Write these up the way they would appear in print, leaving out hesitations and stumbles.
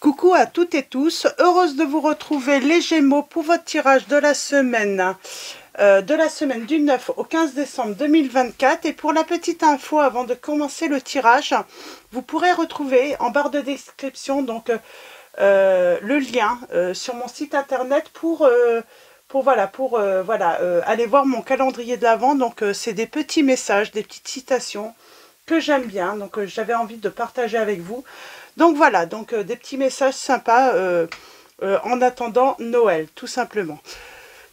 Coucou à toutes et tous, heureuse de vous retrouver les Gémeaux pour votre tirage de la semaine du 9 au 15 décembre 2024. Et pour la petite info, avant de commencer le tirage, vous pourrez retrouver en barre de description donc le lien sur mon site internet pour aller voir mon calendrier de l'Avent. Donc c'est des petits messages, des petites citations que j'aime bien, donc j'avais envie de partager avec vous. Donc voilà, donc des petits messages sympas en attendant Noël, tout simplement.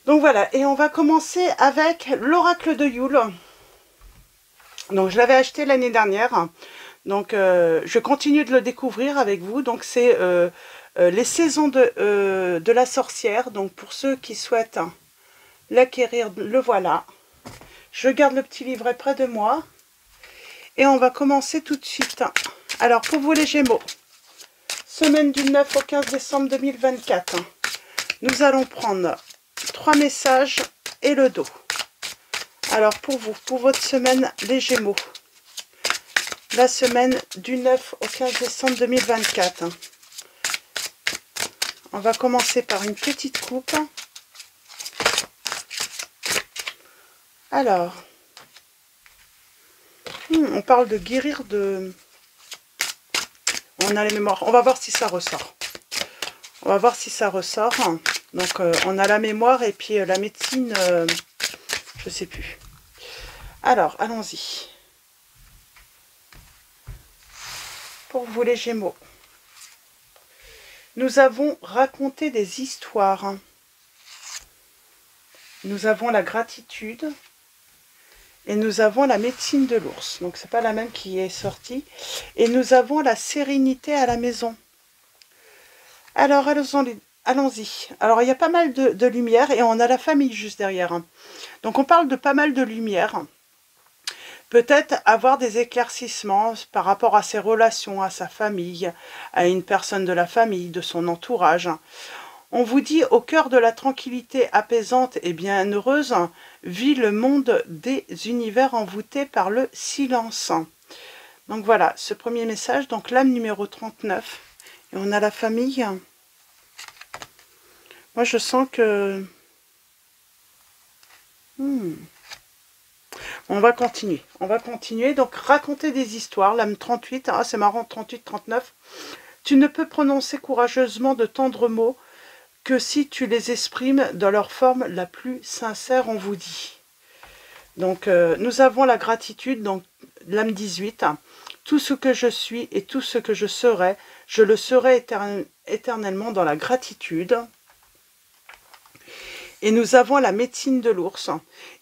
Donc voilà, et on va commencer avec l'oracle de Yule. Donc je l'avais acheté l'année dernière, donc je continue de le découvrir avec vous. Donc c'est les saisons de la sorcière. Donc pour ceux qui souhaitent l'acquérir, le voilà. Je garde le petit livret près de moi. Et on va commencer tout de suite. Alors, pour vous les Gémeaux, semaine du 9 au 15 décembre 2024, nous allons prendre 3 messages et le dos. Alors, pour vous, pour votre semaine, les Gémeaux, la semaine du 9 au 15 décembre 2024, on va commencer par une petite coupe. Alors, on parle de guérir de... On a les mémoires. On va voir si ça ressort. On va voir si ça ressort. Donc, on a la mémoire et puis la médecine, je sais plus. Alors, allons-y. Pour vous les Gémeaux, nous avons raconté des histoires. Nous avons la gratitude. Et nous avons la médecine de l'ours. Donc, c'est pas la même qui est sortie. Et nous avons la sérénité à la maison. Alors, allons-y. Alors, il y a pas mal de lumière. Et on a la famille juste derrière. Donc, on parle de pas mal de lumière. Peut-être avoir des éclaircissements par rapport à ses relations, à sa famille, à une personne de la famille, de son entourage. On vous dit, au cœur de la tranquillité apaisante et bienheureuse, vit le monde des univers envoûtés par le silence. Donc voilà, ce premier message, donc l'âme numéro 39. Et on a la famille. Moi, je sens que... On va continuer. On va continuer. Donc, raconter des histoires. L'âme 38. Ah, c'est marrant, 38, 39. Tu ne peux prononcer courageusement de tendres mots que si tu les exprimes dans leur forme la plus sincère, on vous dit. Donc, nous avons la gratitude, donc l'âme 18. Tout ce que je suis et tout ce que je serai, je le serai éternellement dans la gratitude. Et nous avons la médecine de l'ours.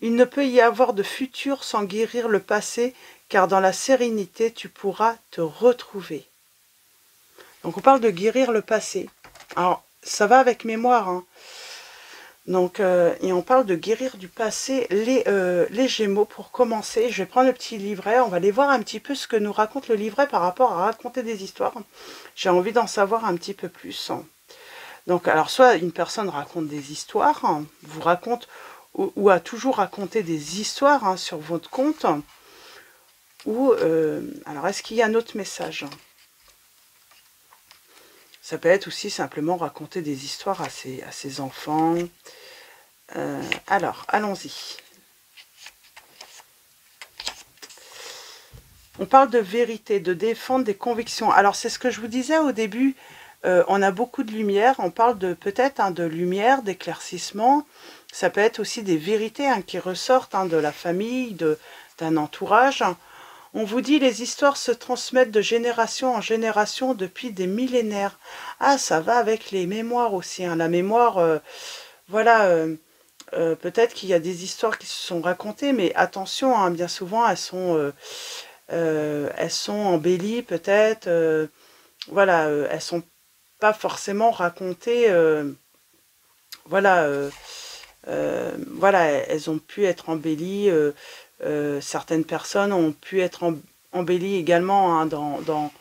Il ne peut y avoir de futur sans guérir le passé, car dans la sérénité, tu pourras te retrouver. Donc, on parle de guérir le passé. Alors, ça va avec mémoire, hein. Donc, et on parle de guérir du passé les Gémeaux. Pour commencer, je vais prendre le petit livret. On va aller voir un petit peu ce que nous raconte le livret par rapport à raconter des histoires. J'ai envie d'en savoir un petit peu plus. Donc, alors, soit une personne raconte des histoires, hein, vous raconte ou a toujours raconté des histoires, hein, sur votre compte. Ou, alors, est-ce qu'il y a un autre message ? Ça peut être aussi simplement raconter des histoires à ses enfants. Alors, allons-y. On parle de vérité, de défendre des convictions. Alors, c'est ce que je vous disais au début. On a beaucoup de lumière. On parle de peut-être de lumière, d'éclaircissement. Ça peut être aussi des vérités qui ressortent de la famille, d'un entourage. On vous dit, les histoires se transmettent de génération en génération depuis des millénaires. Ah, ça va avec les mémoires aussi. La mémoire, voilà, peut-être qu'il y a des histoires qui se sont racontées, mais attention, bien souvent, elles sont embellies peut-être. Voilà, elles sont pas forcément racontées. Voilà, elles ont pu être embellies. Certaines personnes ont pu être embellies également dans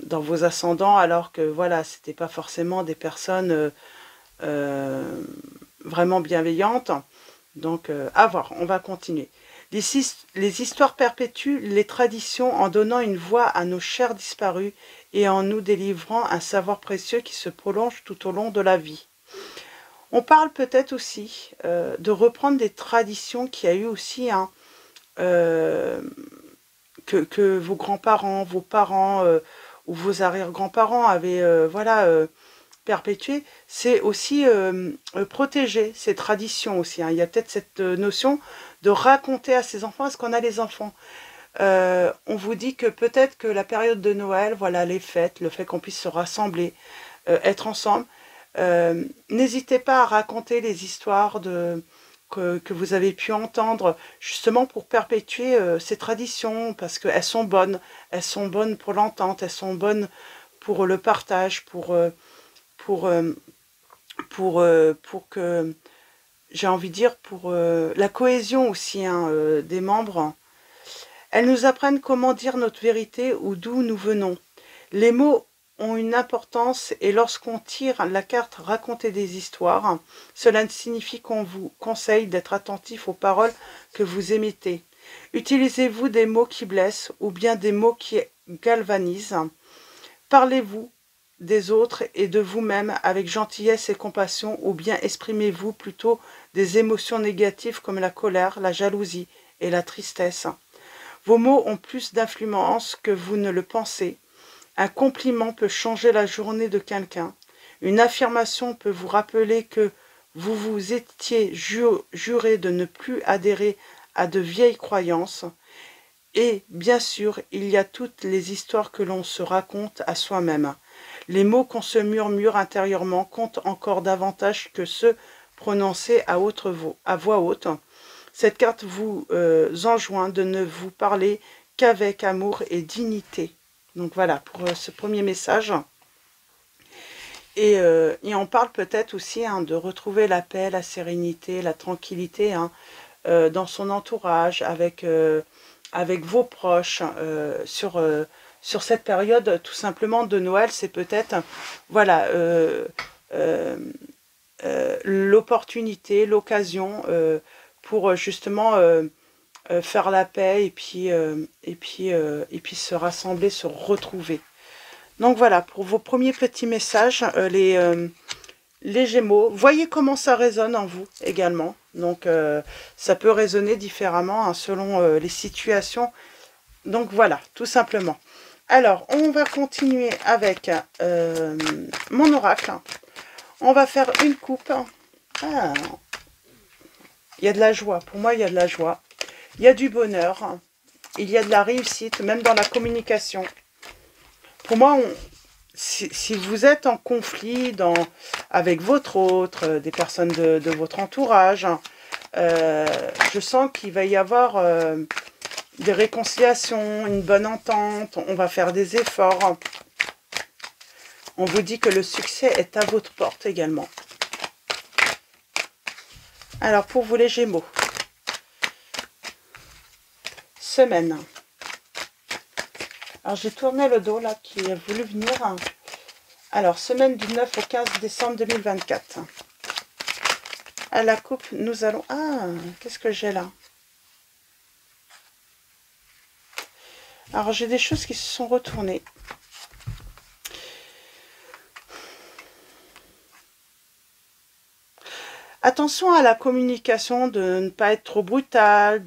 vos ascendants, alors que voilà, c'était pas forcément des personnes vraiment bienveillantes. Donc, à voir, on va continuer. Les histoires perpétuent les traditions en donnant une voix à nos chers disparus et en nous délivrant un savoir précieux qui se prolonge tout au long de la vie. On parle peut-être aussi de reprendre des traditions qu'il y a eu aussi, hein, que vos grands-parents, vos parents ou vos arrière-grands-parents avaient perpétué. C'est aussi protéger ces traditions aussi, hein. Il y a peut-être cette notion de raconter à ses enfants, est-ce qu'on a les enfants, on vous dit que peut-être que la période de Noël, voilà, les fêtes, le fait qu'on puisse se rassembler, être ensemble, n'hésitez pas à raconter les histoires que vous avez pu entendre, justement pour perpétuer ces traditions, parce qu'elles sont bonnes pour l'entente, elles sont bonnes pour le partage, pour que, j'ai envie de dire, pour la cohésion aussi, hein, des membres. Elles nous apprennent comment dire notre vérité ou d'où nous venons. Les mots ont une importance et lorsqu'on tire la carte raconter des histoires, cela signifie qu'on vous conseille d'être attentif aux paroles que vous émettez. Utilisez-vous des mots qui blessent ou bien des mots qui galvanisent? Parlez-vous des autres et de vous-même avec gentillesse et compassion ou bien exprimez-vous plutôt des émotions négatives comme la colère, la jalousie et la tristesse? Vos mots ont plus d'influence que vous ne le pensez. Un compliment peut changer la journée de quelqu'un. Une affirmation peut vous rappeler que vous vous étiez juré de ne plus adhérer à de vieilles croyances. Et, bien sûr, il y a toutes les histoires que l'on se raconte à soi-même. Les mots qu'on se murmure intérieurement comptent encore davantage que ceux prononcés à voix haute. Cette carte vous enjoint de ne vous parler qu'avec amour et dignité. Donc voilà, pour ce premier message. Et on parle peut-être aussi, hein, de retrouver la paix, la sérénité, la tranquillité, hein, dans son entourage, avec vos proches, sur cette période tout simplement de Noël. C'est peut-être, voilà, l'opportunité, l'occasion pour justement faire la paix et puis se rassembler, se retrouver. Donc voilà, pour vos premiers petits messages, les Gémeaux, voyez comment ça résonne en vous également. Donc ça peut résonner différemment, hein, selon les situations. Donc voilà, tout simplement. Alors, on va continuer avec mon oracle. On va faire une coupe. Ah, il y a de la joie. Pour moi, il y a de la joie. Il y a du bonheur. Il y a de la réussite, même dans la communication. Pour moi, si vous êtes en conflit avec votre autre, des personnes de votre entourage, je sens qu'il va y avoir des réconciliations, une bonne entente, on va faire des efforts. On vous dit que le succès est à votre porte également. Alors, pour vous les Gémeaux, semaine. Alors, j'ai tourné le dos là qui a voulu venir. Alors, semaine du 9 au 15 décembre 2024. À la coupe, nous allons... Ah, qu'est-ce que j'ai là? Alors, j'ai des choses qui se sont retournées. Attention à la communication, de ne pas être trop brutal,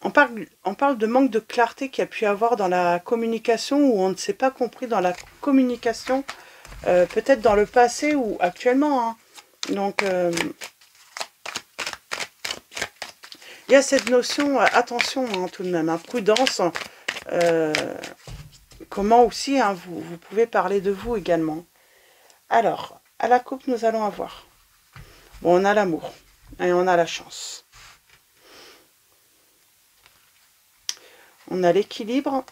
on parle de manque de clarté qu'il y a pu avoir dans la communication, où on ne s'est pas compris dans la communication, peut-être dans le passé ou actuellement, hein. Donc, il y a cette notion, attention, hein, tout de même, hein, prudence, comment aussi, hein, vous pouvez parler de vous également. Alors, à la coupe, nous allons avoir, bon, on a l'amour et on a la chance. On a l'équilibre.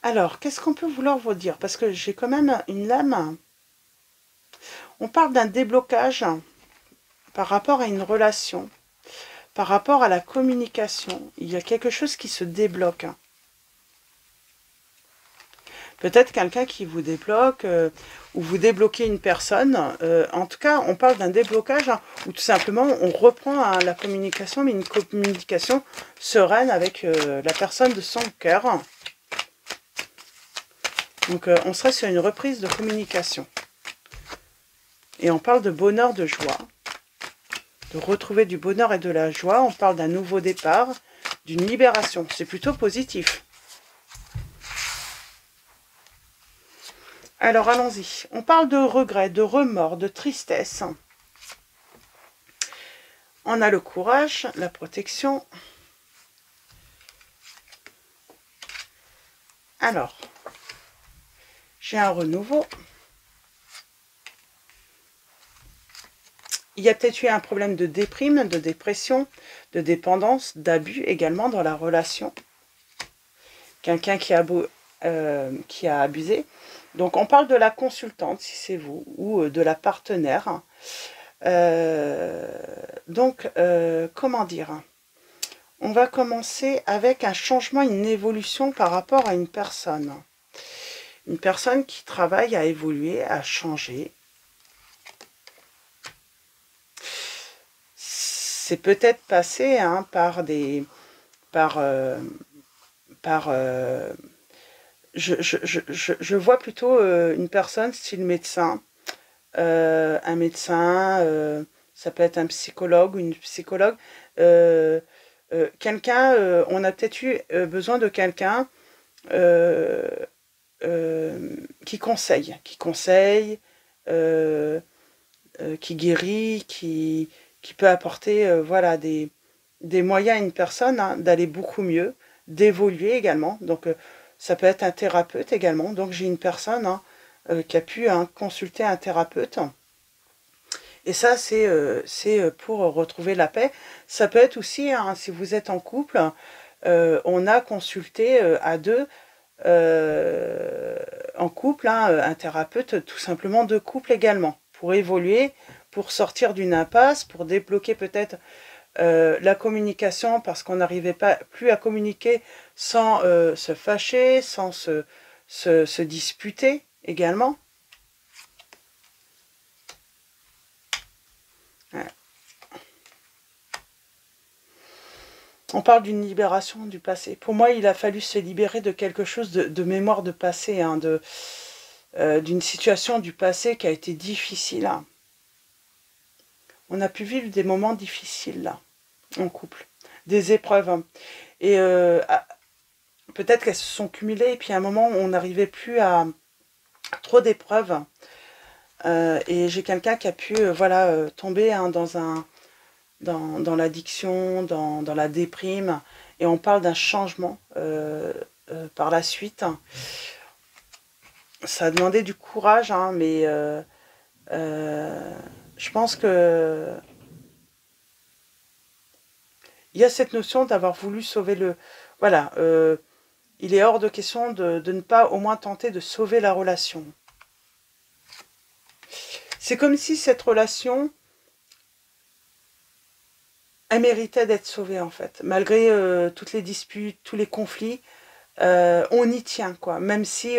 Alors, qu'est-ce qu'on peut vouloir vous dire? Parce que j'ai quand même une lame. On parle d'un déblocage par rapport à une relation, par rapport à la communication. Il y a quelque chose qui se débloque. Peut-être quelqu'un qui vous débloque ou vous débloquez une personne. En tout cas, on parle d'un déblocage hein, ou tout simplement on reprend hein, la communication, mais une communication sereine avec la personne de son cœur. Donc on serait sur une reprise de communication. Et on parle de bonheur, de joie. De retrouver du bonheur et de la joie. On parle d'un nouveau départ, d'une libération. C'est plutôt positif. Alors allons-y. On parle de regret, de remords, de tristesse. On a le courage, la protection. Alors, j'ai un renouveau. Il y a peut-être eu un problème de déprime, de dépression, de dépendance, d'abus également dans la relation. Quelqu'un qui a abusé. Donc on parle de la consultante, si c'est vous, ou de la partenaire. Comment dire? On va commencer avec un changement, une évolution par rapport à une personne. Une personne qui travaille à évoluer, à changer. C'est peut-être passé hein, je vois plutôt une personne style médecin, un médecin, ça peut être un psychologue ou une psychologue, quelqu'un, on a peut-être eu besoin de quelqu'un qui conseille, qui guérit, qui peut apporter voilà, des moyens à une personne hein, d'aller beaucoup mieux, d'évoluer également. Donc, ça peut être un thérapeute également. Donc, j'ai une personne hein, qui a pu hein, consulter un thérapeute. Et ça, c'est pour retrouver la paix. Ça peut être aussi, hein, si vous êtes en couple, on a consulté à deux, en couple, hein, un thérapeute tout simplement de couple également, pour évoluer, pour sortir d'une impasse, pour débloquer peut-être la communication, parce qu'on n'arrivait pas plus à communiquer sans se fâcher, sans se disputer également. Ouais. On parle d'une libération du passé. Pour moi, il a fallu se libérer de quelque chose de mémoire de passé, hein, d'une situation du passé qui a été difficile. Hein. On a pu vivre des moments difficiles là, en couple, des épreuves. Hein. Et peut-être qu'elles se sont cumulées et puis à un moment, on n'arrivait plus à trop d'épreuves. Et j'ai quelqu'un qui a pu voilà, tomber hein, dans l'addiction, dans la déprime, et on parle d'un changement par la suite. Ça a demandé du courage, hein, mais je pense que il y a cette notion d'avoir voulu sauver le... Voilà, il est hors de question de ne pas au moins tenter de sauver la relation. C'est comme si cette relation... elle méritait d'être sauvée en fait. Malgré toutes les disputes, tous les conflits, on y tient quoi. Même si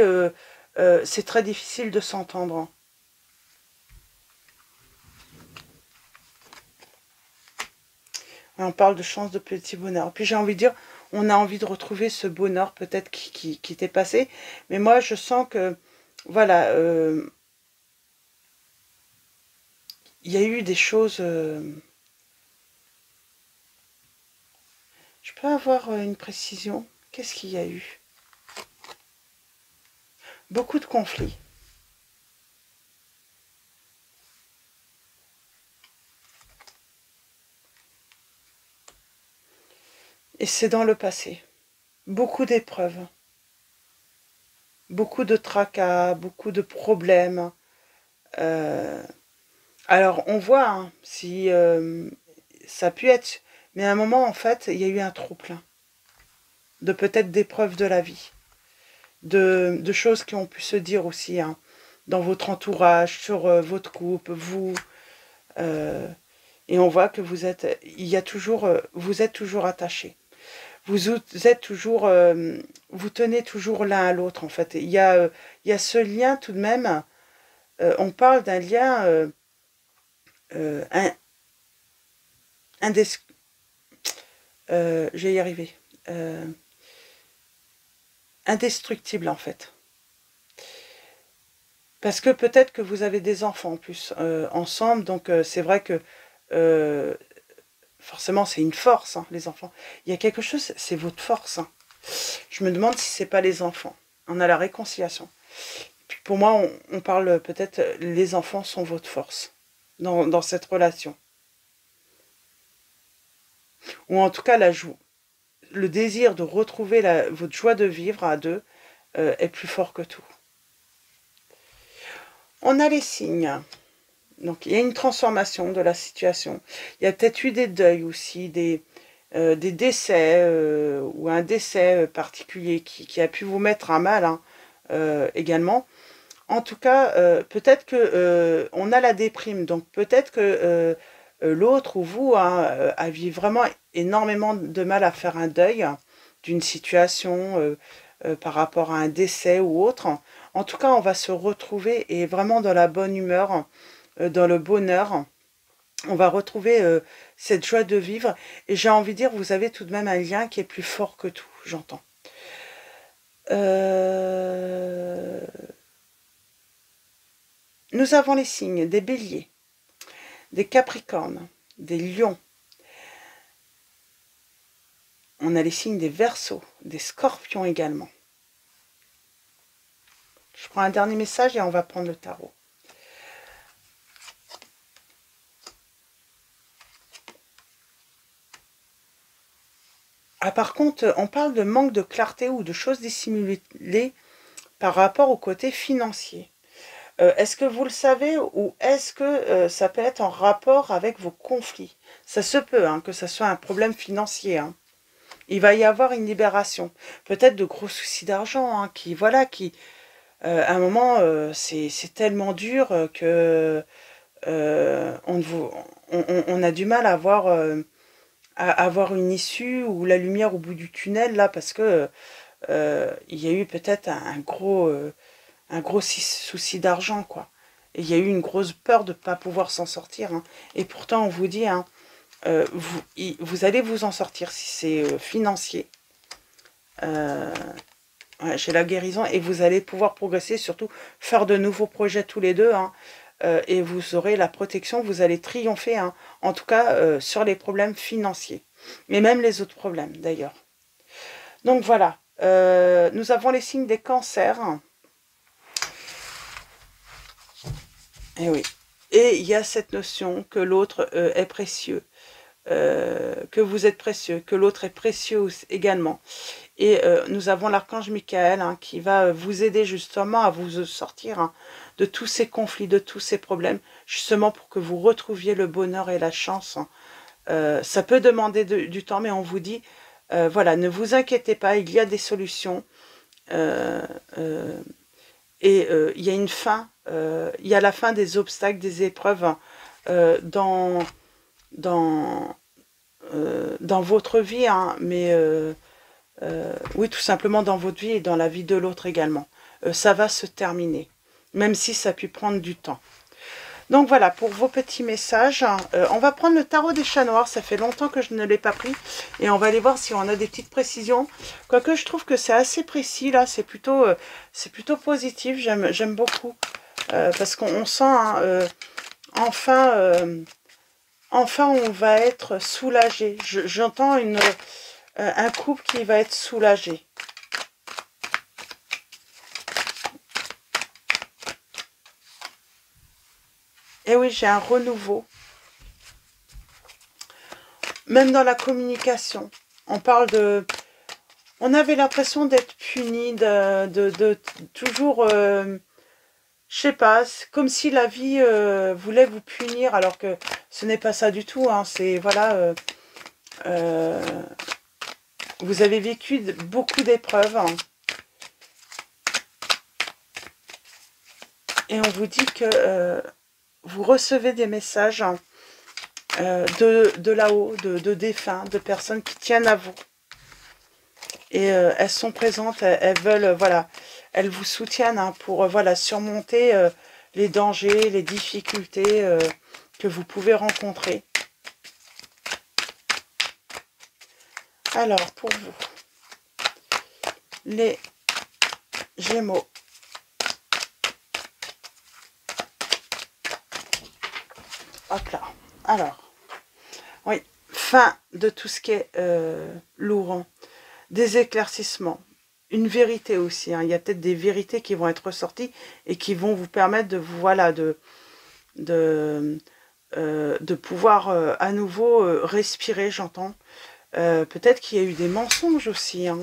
c'est très difficile de s'entendre. On parle de chance de petit bonheur. Puis j'ai envie de dire, on a envie de retrouver ce bonheur peut-être qui était passé. Mais moi je sens que, voilà, il y a eu des choses... Je peux avoir une précision? Qu'est-ce qu'il y a eu? Beaucoup de conflits. Et c'est dans le passé. Beaucoup d'épreuves. Beaucoup de tracas, beaucoup de problèmes. Alors, on voit hein, si ça a pu être... Mais à un moment, en fait, il y a eu un trop-plein. De peut-être d'épreuves de la vie. De choses qui ont pu se dire aussi hein, dans votre entourage, sur votre couple, vous. Et on voit que vous êtes... vous êtes toujours attachés. vous êtes toujours, vous tenez toujours l'un à l'autre, en fait. Il y a ce lien tout de même, on parle d'un lien je vais y arriver, indestructible, en fait. Parce que peut-être que vous avez des enfants en plus ensemble, donc c'est vrai que forcément c'est une force, hein, les enfants. Il y a quelque chose, c'est votre force. Hein. Je me demande si c'est pas les enfants. On a la réconciliation. Puis pour moi, on parle peut-être, les enfants sont votre force dans cette relation. Ou en tout cas, le désir de retrouver votre joie de vivre à deux est plus fort que tout. On a les signes. Donc, il y a une transformation de la situation. Il y a peut-être eu des deuils aussi, des décès ou un décès particulier qui a pu vous mettre à mal hein, également. En tout cas, peut-être que on a la déprime. Donc, peut-être que l'autre ou vous aviez vraiment énormément de mal à faire un deuil d'une situation par rapport à un décès ou autre. En tout cas, on va se retrouver et vraiment dans la bonne humeur, dans le bonheur. On va retrouver cette joie de vivre. Et j'ai envie de dire, vous avez tout de même un lien qui est plus fort que tout, j'entends. Nous avons les signes des béliers, des capricornes, des lions. On a les signes des verseaux, des scorpions également. Je prends un dernier message et on va prendre le tarot. Ah, par contre, on parle de manque de clarté ou de choses dissimulées par rapport au côté financier. Est-ce que vous le savez ou est-ce que ça peut être en rapport avec vos conflits? Ça se peut hein, que ce soit un problème financier. Hein. Il va y avoir une libération. Peut-être de gros soucis d'argent hein, à un moment, c'est tellement dur que on a du mal à avoir une issue ou la lumière au bout du tunnel là parce que il y a eu peut-être un gros souci d'argent quoi. Et il y a eu une grosse peur de ne pas pouvoir s'en sortir. Hein. Et pourtant on vous dit, hein, vous allez vous en sortir si c'est financier. Ouais, j'ai la guérison et vous allez pouvoir progresser, surtout faire de nouveaux projets tous les deux. Hein. Et vous aurez la protection, vous allez triompher, hein, en tout cas sur les problèmes financiers, mais même les autres problèmes d'ailleurs. Donc voilà, nous avons les signes des cancers. Et oui, et il y a cette notion que l'autre est précieux, que vous êtes précieux, que l'autre est précieux également. Et nous avons l'archange Michael hein, qui va vous aider justement à vous sortir hein, de tous ces conflits, de tous ces problèmes, justement pour que vous retrouviez le bonheur et la chance. Hein. Ça peut demander du temps, mais on vous dit, voilà, ne vous inquiétez pas, il y a des solutions. Et il y a une fin, il y a la fin des obstacles, des épreuves hein, dans votre vie, hein, mais... oui, tout simplement dans votre vie et dans la vie de l'autre également. Ça va se terminer, même si ça a pu prendre du temps. Donc voilà, pour vos petits messages, on va prendre le tarot des chats noirs. Ça fait longtemps que je ne l'ai pas pris. Et on va aller voir si on a des petites précisions. Quoique je trouve que c'est assez précis, là. C'est plutôt positif. J'aime beaucoup. Parce qu'on sent, hein, enfin, on va être soulagé. J'entends un couple qui va être soulagé. Et oui, j'ai un renouveau. Même dans la communication, on parle de... On avait l'impression d'être puni, de toujours... je sais pas, comme si la vie voulait vous punir, alors que ce n'est pas ça du tout. Hein, c'est, voilà... vous avez vécu beaucoup d'épreuves. Hein. Et on vous dit que vous recevez des messages de là-haut, de défunts, de personnes qui tiennent à vous. Et elles sont présentes, elles veulent, voilà, elles vous soutiennent hein, pour voilà, surmonter les dangers, les difficultés que vous pouvez rencontrer. Alors, pour vous, les Gémeaux, hop là, alors, oui, fin de tout ce qui est lourd, des éclaircissements, une vérité aussi, hein. Il y a peut-être des vérités qui vont être ressorties et qui vont vous permettre de, voilà, de pouvoir à nouveau respirer, j'entends. Peut-être qu'il y a eu des mensonges aussi, hein.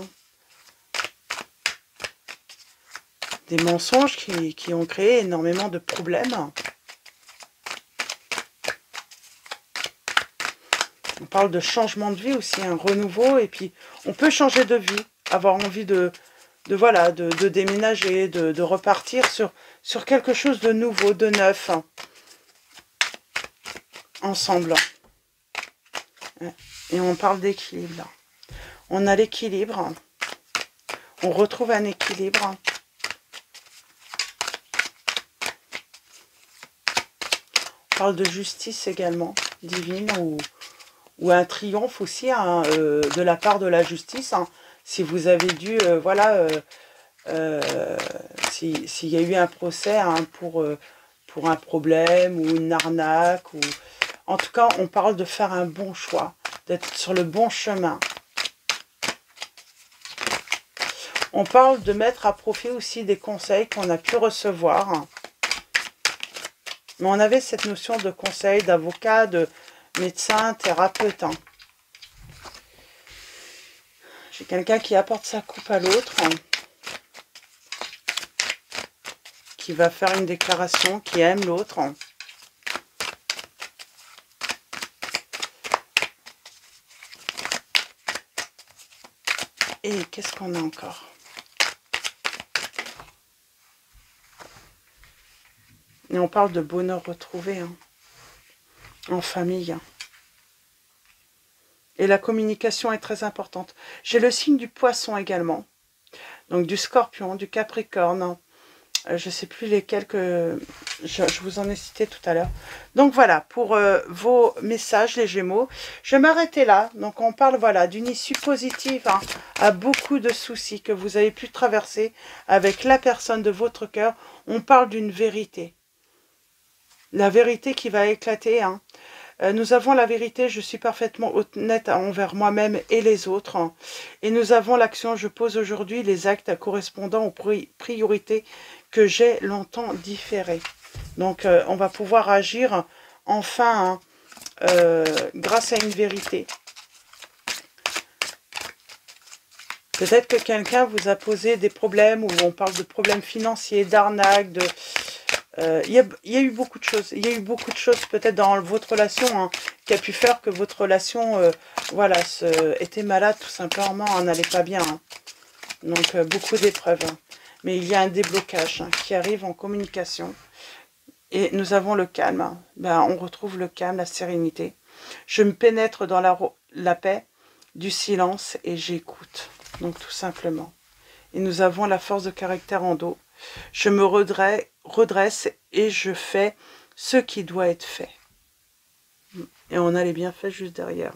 Des mensonges qui ont créé énormément de problèmes. On parle de changement de vie aussi, un renouveau, et puis on peut changer de vie, avoir envie voilà, de déménager, de repartir sur quelque chose de nouveau, de neuf, hein, ensemble. Et on parle d'équilibre, là. On a l'équilibre, on retrouve un équilibre. On parle de justice également, divine, ou un triomphe aussi hein, de la part de la justice. Hein, si vous avez dû, voilà, s'il y a eu un procès hein, pour un problème ou une arnaque. En tout cas, on parle de faire un bon choix, d'être sur le bon chemin. On parle de mettre à profit aussi des conseils qu'on a pu recevoir. Mais on avait cette notion de conseil, d'avocat, de médecin, thérapeute. Hein. J'ai quelqu'un qui apporte sa coupe à l'autre, hein, qui va faire une déclaration, qui aime l'autre. Hein. Et qu'est-ce qu'on a encore? Et on parle de bonheur retrouvé, hein, en famille. Et la communication est très importante. J'ai le signe du poisson également. Donc du scorpion, du capricorne. Je ne sais plus lesquels que je vous en ai cité tout à l'heure. Donc voilà, pour vos messages, les Gémeaux. Je vais m'arrêter là. Donc on parle voilà d'une issue positive hein, à beaucoup de soucis que vous avez pu traverser avec la personne de votre cœur. On parle d'une vérité. La vérité qui va éclater. Hein. Nous avons la vérité, je suis parfaitement honnête envers moi-même et les autres. Hein. Et nous avons l'action, je pose aujourd'hui les actes correspondant aux priorités que j'ai longtemps différées. Donc on va pouvoir agir enfin hein, grâce à une vérité. Peut-être que quelqu'un vous a posé des problèmes, où on parle de problèmes financiers, d'arnaques, de... Il y a eu beaucoup de choses. Il y a eu beaucoup de choses peut-être dans votre relation hein, qui a pu faire que votre relation voilà, était malade tout simplement, n'allait pas bien. Hein. Donc beaucoup d'épreuves. Hein. Mais il y a un déblocage hein, qui arrive en communication. Et nous avons le calme. Hein. Ben, on retrouve le calme, la sérénité. Je me pénètre dans la paix du silence et j'écoute. Donc tout simplement. Et nous avons la force de caractère en dos. Je me redresse et je fais ce qui doit être fait. Et on a les bienfaits juste derrière.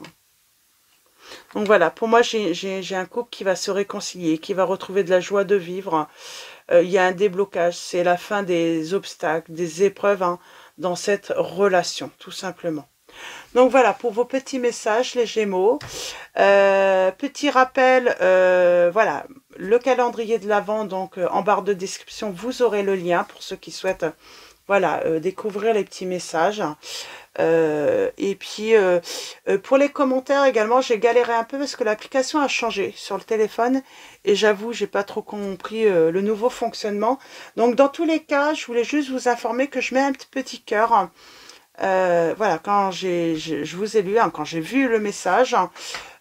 Donc voilà, pour moi, j'ai un couple qui va se réconcilier, qui va retrouver de la joie de vivre. Il y a un déblocage, c'est la fin des obstacles, des épreuves hein, dans cette relation, tout simplement. Donc voilà, pour vos petits messages, les Gémeaux. Petit rappel, voilà, le calendrier de l'Avent, donc en barre de description, vous aurez le lien pour ceux qui souhaitent voilà, découvrir les petits messages. Et puis, pour les commentaires également, j'ai galéré un peu parce que l'application a changé sur le téléphone. Et j'avoue, j'ai pas trop compris le nouveau fonctionnement. Donc, dans tous les cas, je voulais juste vous informer que je mets un petit cœur. Voilà, quand je vous ai lu, hein, quand j'ai vu le message,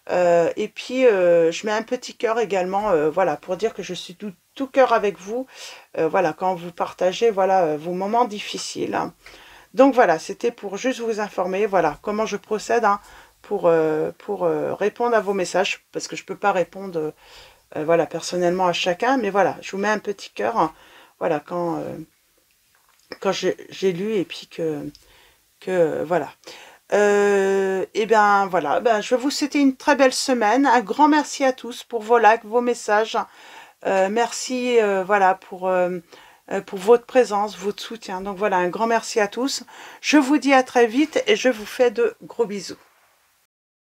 et puis je mets un petit cœur également, voilà, pour dire que je suis tout cœur avec vous, voilà, quand vous partagez, voilà, vos moments difficiles. Hein. Donc voilà, c'était pour juste vous informer, voilà, comment je procède hein, pour répondre à vos messages, parce que je peux pas répondre voilà, personnellement à chacun, mais voilà, je vous mets un petit cœur, hein, voilà, quand j'ai lu et puis que voilà. Et bien voilà, ben, je vais vous souhaiter une très belle semaine. Un grand merci à tous pour vos likes, vos messages. Merci voilà, pour votre présence, votre soutien. Donc voilà, un grand merci à tous. Je vous dis à très vite et je vous fais de gros bisous.